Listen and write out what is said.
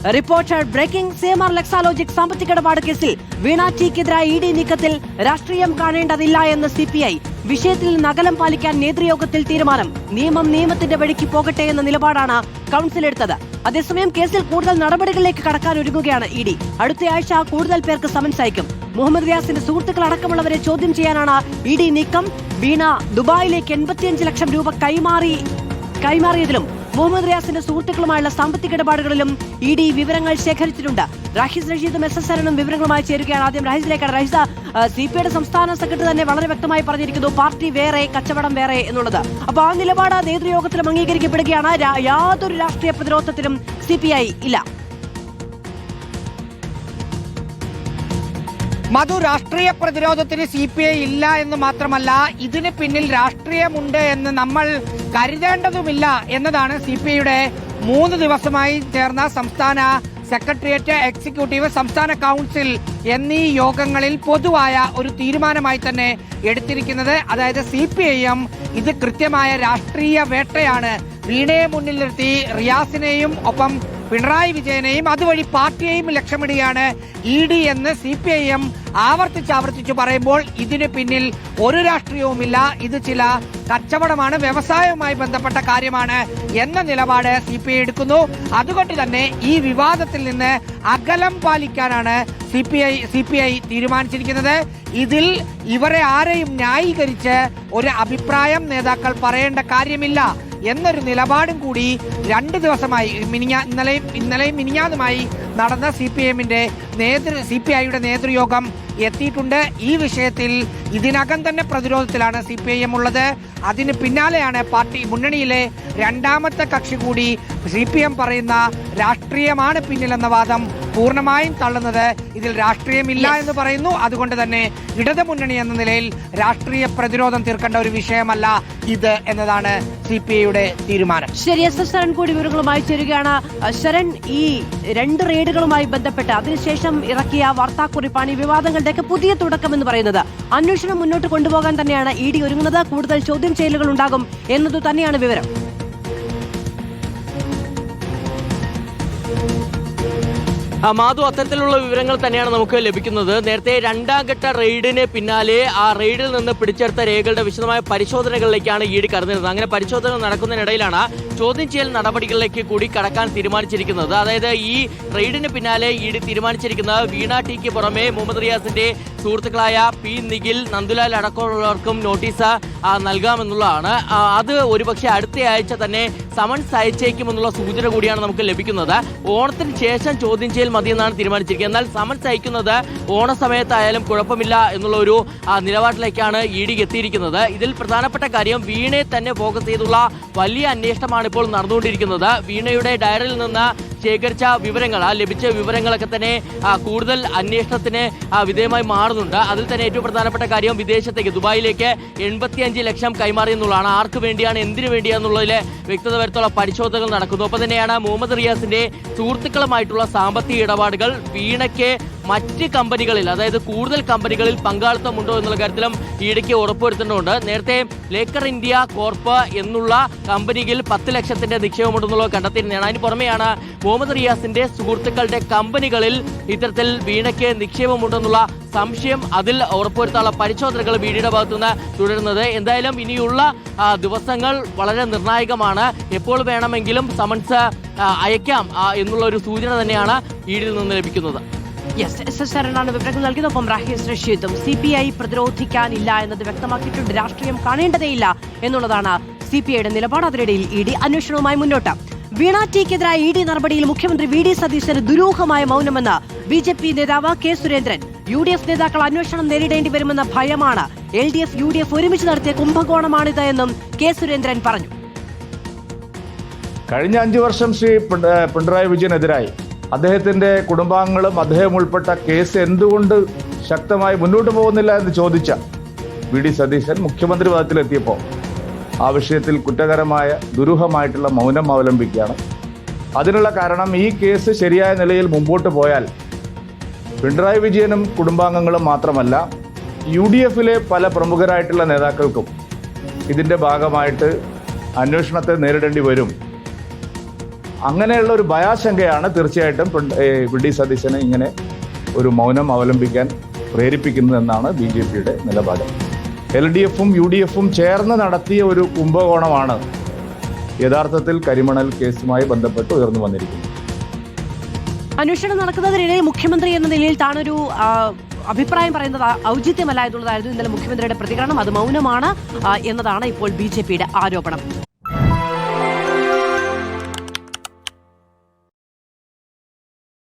Reporter breaking സേമാർ ലെക്സാലോജിക് സാമ്പത്തിക ഇടപാട് കേസിൽ വീണ ടിക്കെതിരായ ഇഡി നീക്കത്തിൽ രാഷ്ട്രീയം കാണേണ്ടതില്ല എന്ന് സിപിഐ. വിഷയത്തിൽ നിന്ന് അകലം പാലിക്കാൻ നേതൃയോഗത്തിൽ തീരുമാനം. നിയമം നിയമത്തിന്റെ വഴിക്ക് പോകട്ടെ എന്ന നിലപാടാണ് കൌൺസിൽ എടുത്തത്. അതേസമയം കേസിൽ കൂടുതൽ നടപടികളിലേക്ക് കടക്കാൻ ഒരുങ്ങുകയാണ് ഇഡി. അടുത്തയാഴ്ച കൂടുതൽ പേർക്ക് സമൻസ് അയക്കും. മുഹമ്മദ് റിയാസിന്റെ സുഹൃത്തുക്കൾ അടക്കമുള്ളവരെ ചോദ്യം ചെയ്യാനാണ് ഇഡി നീക്കം. വീണ ദുബായിലേക്ക് 85 ലക്ഷം രൂപ കൈമാറിയതിലും മുഹമ്മദ് റിയാസിന്റെ സുഹൃത്തുക്കളുമായുള്ള സാമ്പത്തിക ഇടപാടുകളിലും ഇഡി വിവരങ്ങൾ ശേഖരിച്ചിട്ടുണ്ട്. റാഹിസ് റഷീദും എസ് എസ് വിവരങ്ങളുമായി ചേരുകയാണ്. ആദ്യം റാഹിസിലേക്കാണ്. റാഹിസ്, സിപിഐയുടെ സംസ്ഥാന സെക്രട്ടറി തന്നെ വളരെ വ്യക്തമായി പറഞ്ഞിരിക്കുന്നു, പാർട്ടി വേറെ കച്ചവടം വേറെ എന്നുള്ളത്. അപ്പൊ ആ നിലപാട് നേതൃയോഗത്തിലും അംഗീകരിക്കപ്പെടുകയാണ്. യാതൊരു രാഷ്ട്രീയ പ്രതിരോധത്തിലും സിപിഐ ഇല്ല. മധു, രാഷ്ട്രീയ പ്രതിരോധത്തിന് സിപിഐ ഇല്ല എന്ന് മാത്രമല്ല, ഇതിന് പിന്നിൽ രാഷ്ട്രീയമുണ്ട് എന്ന് നമ്മൾ കരുതേണ്ടതുമില്ല എന്നതാണ് സിപിഐയുടെ 3 ദിവസമായി ചേർന്ന സംസ്ഥാന സെക്രട്ടേറിയറ്റ്, എക്സിക്യൂട്ടീവ്, സംസ്ഥാന കൗൺസിൽ എന്നീ യോഗങ്ങളിൽ പൊതുവായ ഒരു തീരുമാനമായി തന്നെ എടുത്തിരിക്കുന്നത്. അതായത് സിപിഐഎം ഇത് കൃത്യമായ രാഷ്ട്രീയ വേട്ടയാണ്. വീണയെ മുന്നിൽ നിർത്തി റിയാസിനെയും ഒപ്പം പിണറായി വിജയനെയും അതുവഴി പാർട്ടിയെയും ലക്ഷ്യമിടുകയാണ് ഇഡി എന്ന് സിപിഐഎം ആവർത്തിച്ച് പറയുമ്പോൾ ഇതിന് പിന്നിൽ ഒരു രാഷ്ട്രീയവുമില്ല. ഇത് ചില കച്ചവടമാണ്, വ്യവസായവുമായി ബന്ധപ്പെട്ട കാര്യമാണ് എന്ന നിലപാട് സിപിഐ എടുക്കുന്നു. അതുകൊണ്ട് തന്നെ ഈ വിവാദത്തിൽ നിന്ന് അകലം പാലിക്കാനാണ് സിപിഐ തീരുമാനിച്ചിരിക്കുന്നത്. ഇതിൽ ഇവരെ ആരെയും ന്യായീകരിച്ച് ഒരു അഭിപ്രായം നേതാക്കൾ പറയേണ്ട കാര്യമില്ല എന്നൊരു നിലപാടും കൂടി 2 ദിവസമായി ഇന്നലെയും മിനിഞ്ഞാന്നുമായി നടന്ന സിപിഐയുടെ നേതൃയോഗം എത്തിയിട്ടുണ്ട്. ഈ വിഷയത്തിൽ ഇതിനകം തന്നെ പ്രതിരോധത്തിലാണ് സിപിഐഎം ഉള്ളത്. അതിന് പിന്നാലെയാണ് പാർട്ടി മുന്നണിയിലെ രണ്ടാമത്തെ കക്ഷി കൂടി സിപിഎം പറയുന്ന രാഷ്ട്രീയമാണ് പിന്നിലെന്ന വാദം പൂർണ്ണമായും തള്ളുന്നത്. ഇതിൽ രാഷ്ട്രീയമില്ല എന്ന് പറയുന്നു. അതുകൊണ്ട് തന്നെ ഇടതു മുന്നണി എന്ന നിലയിൽ രാഷ്ട്രീയ പ്രതിരോധം തീർക്കേണ്ട ഒരു വിഷയമല്ല ഇത് എന്നതാണ് സിപിഐയുടെ തീരുമാനം. ശരി, എസ് എസ് ശരൺ കൂടി വിവരങ്ങളുമായി ചേരുകയാണ്. ശരൺ, ഈ 2 റെയ്ഡുകളുമായി ബന്ധപ്പെട്ട് അതിനുശേഷം ഇറക്കിയ വാർത്താക്കുറിപ്പാണ് ഈ വിവാദങ്ങളുടെയൊക്കെ പുതിയ തുടക്കം എന്ന് പറയുന്നത്. അന്വേഷണം മുന്നോട്ട് കൊണ്ടുപോകാൻ തന്നെയാണ് ഇഡി ഒരുങ്ങുന്നത്. കൂടുതൽ ചോദ്യം ചെയ്യലുകൾ ഉണ്ടാകും എന്നതു തന്നെയാണ് വിവരം. മാധു, അത്തരത്തിലുള്ള വിവരങ്ങൾ തന്നെയാണ് നമുക്ക് ലഭിക്കുന്നത്. നേരത്തെ 2ാം ഘട്ട റെയ്ഡിന് പിന്നാലെ ആ റെയ്ഡിൽ നിന്ന് പിടിച്ചെടുത്ത രേഖകളുടെ വിശദമായ പരിശോധനകളിലേക്കാണ് ഇഡി കടന്നിരുന്നത്. അങ്ങനെ പരിശോധന നടക്കുന്നതിനിടയിലാണ് ചോദ്യം ചെയ്യൽ നടപടികളിലേക്ക് കൂടി കടക്കാൻ തീരുമാനിച്ചിരിക്കുന്നത്. അതായത് ഈ റെയ്ഡിന് പിന്നാലെ ഇഡി തീരുമാനിച്ചിരിക്കുന്നത് വീണ ടിക്ക് പുറമെ മുഹമ്മദ് റിയാസിന്റെ സുഹൃത്തുക്കളായ പി നിഖിൽ, നന്ദുലാൽ അടക്കമുള്ളവർക്കും നോട്ടീസ് നൽകാമെന്നുള്ളതാണ്. അത് ഒരുപക്ഷെ അടുത്തയാഴ്ച തന്നെ സമൻസ് അയച്ചേക്കുമെന്നുള്ള സൂചന കൂടിയാണ് നമുക്ക് ലഭിക്കുന്നത്. ഓണത്തിന് ശേഷം ചോദ്യം ചെയ്യൽ മതിയെന്നാണ് തീരുമാനിച്ചിരിക്കുന്നത്. എന്നാൽ സമൻസ് അയക്കുന്നത് ഓണസമയത്തായാലും കുഴപ്പമില്ല എന്നുള്ള ഒരു നിലപാടിലേക്കാണ് ഇഡി എത്തിയിരിക്കുന്നത്. ഇതിൽ പ്രധാനപ്പെട്ട കാര്യം വീണയെ തന്നെ ഫോക്കസ് ചെയ്തുള്ള വലിയ അന്വേഷണമാണ് ഇപ്പോൾ നടന്നുകൊണ്ടിരിക്കുന്നത്. വീണയുടെ ഡയറിയിൽ നിന്ന് ശേഖരിച്ച വിവരങ്ങൾ, ലഭിച്ച വിവരങ്ങളൊക്കെ തന്നെ കൂടുതൽ അന്വേഷണത്തിന് വിധേയമായി മാറുന്നുണ്ട്. അതിൽ തന്നെ ഏറ്റവും പ്രധാനപ്പെട്ട കാര്യം വിദേശത്തേക്ക് ദുബായിലേക്ക് 85 ലക്ഷം കൈമാറി എന്നുള്ളതാണ്. ആർക്ക് വേണ്ടിയാണ്, എന്തിനു വേണ്ടിയാണെന്നുള്ളതിലെ വ്യക്തത വരുത്തുള്ള പരിശോധനകൾ നടക്കുന്നു. ഒപ്പം തന്നെയാണ് മുഹമ്മദ് റിയാസിന്റെ സുഹൃത്തുക്കളുമായിട്ടുള്ള സാമ്പത്തിക ഇടപാടുകൾ വീണയ്ക്ക് മറ്റ് കമ്പനികളിൽ, അതായത് കൂടുതൽ കമ്പനികളിൽ പങ്കാളിത്തമുണ്ടോ എന്നുള്ള കാര്യത്തിലും ഇഡിക്ക് ഉറപ്പുവരുത്തേണ്ടതുണ്ട്. നേരത്തെ ലേക്കർ ഇന്ത്യ കോർപ്പ് എന്നുള്ള കമ്പനിയിൽ 10 ലക്ഷത്തിന്റെ നിക്ഷേപമുണ്ടെന്നുള്ളത് കണ്ടെത്തിയിരുന്നതാണ്. അതിന് പുറമെയാണ് മുഹമ്മദ് റിയാസിന്റെ സുഹൃത്തുക്കളുടെ കമ്പനികളിൽ ഇത്തരത്തിൽ വീണയ്ക്ക് നിക്ഷേപമുണ്ടെന്നുള്ള സംശയം, അതിൽ ഉറപ്പുവരുത്താനുള്ള പരിശോധനകൾ ഇഡിയുടെ ഭാഗത്തുനിന്ന് തുടരുന്നത്. എന്തായാലും ഇനിയുള്ള ദിവസങ്ങൾ വളരെ നിർണായകമാണ്. എപ്പോൾ വേണമെങ്കിലും സമൻസ് അയക്കാം എന്നുള്ള ഒരു സൂചന തന്നെയാണ് ഇഡിയിൽ നിന്ന് ലഭിക്കുന്നത്. എസ് എസ് ശരണാണ് വിവരങ്ങൾ നൽകിയത്. ഒപ്പം റാഹിസ് റഷീദും സിപിഐ പ്രതിരോധിക്കാനില്ല എന്നത് വ്യക്തമാക്കിയിട്ടുണ്ട്. രാഷ്ട്രീയം കാണേണ്ടതേയില്ല എന്നുള്ളതാണ് സിപിഐയുടെ നിലപാട്. അതിനിടയിൽ ഇഡി അന്വേഷണവുമായി മുന്നോട്ട്. വീണ ടിക്കെതിരായ ഇഡി നടപടിയിൽ മുഖ്യമന്ത്രി വി.ഡി. സതീശന് ദുരൂഹമായ മൗനമെന്ന് ബി.ജെ.പി. നേതാവ് കെ. സുരേന്ദ്രൻ. യു.ഡി.എഫ്. നേതാക്കൾ അന്വേഷണം നേരിടേണ്ടി വരുമെന്ന ഭയമാണ്. എൽ.ഡി.എഫ്. യു.ഡി.എഫ്. ഒരുമിച്ച് നടത്തിയ കുംഭകോണമാണിത് എന്നും കെ. സുരേന്ദ്രൻ പറഞ്ഞു. കഴിഞ്ഞ 5 വർഷം ശ്രീ പിണറായി വിജയനെതിരായി അദ്ദേഹത്തിന്റെ കുടുംബാംഗങ്ങളും അദ്ദേഹം ഉൾപ്പെട്ട കേസ് എന്തുകൊണ്ട് ശക്തമായി മുന്നോട്ട് പോകുന്നില്ല എന്ന് ചോദിച്ച വി.ഡി. സതീശൻ മുഖ്യമന്ത്രി പദത്തിലെത്തിയപ്പോൾ ആ വിഷയത്തിൽ കുറ്റകരമായ ദുരൂഹമായിട്ടുള്ള മൗനം അവലംബിക്കുകയാണ്. അതിനുള്ള കാരണം ഈ കേസ് ശരിയായ നിലയിൽ മുമ്പോട്ട് പോയാൽ പിണറായി വിജയനും കുടുംബാംഗങ്ങളും മാത്രമല്ല യു.ഡി.എഫിലെ പല പ്രമുഖരായിട്ടുള്ള നേതാക്കൾക്കും ഇതിൻ്റെ ഭാഗമായിട്ട് അന്വേഷണത്തെ നേരിടേണ്ടി വരും. അങ്ങനെയുള്ള ഒരു ഭയാശങ്കയാണ് തീർച്ചയായിട്ടും വി.ഡി. സതീശനെ ഇങ്ങനെ ഒരു മൗനം അവലംബിക്കാൻ പ്രേരിപ്പിക്കുന്നതെന്നാണ് BJPയുടെ നിലപാട്. LDFും UDFും ചേർന്ന് നടത്തിയ ഒരു കുംഭകോണമാണ് യഥാർത്ഥത്തിൽ കരിമണൽ കേസുമായി ബന്ധപ്പെട്ട് ഉയർന്നു വന്നിരിക്കുന്നത്. അന്വേഷണം നടക്കുന്നതിനിടയിൽ മുഖ്യമന്ത്രി എന്ന നിലയിൽ താനൊരു അഭിപ്രായം പറയുന്നത് ഔചിത്യമല്ല എന്നുള്ളതായിരുന്നു ഇന്നലെ മുഖ്യമന്ത്രിയുടെ പ്രതികരണം. അത് മൗനമാണ് എന്നതാണ് ഇപ്പോൾ BJPയുടെ ആരോപണം.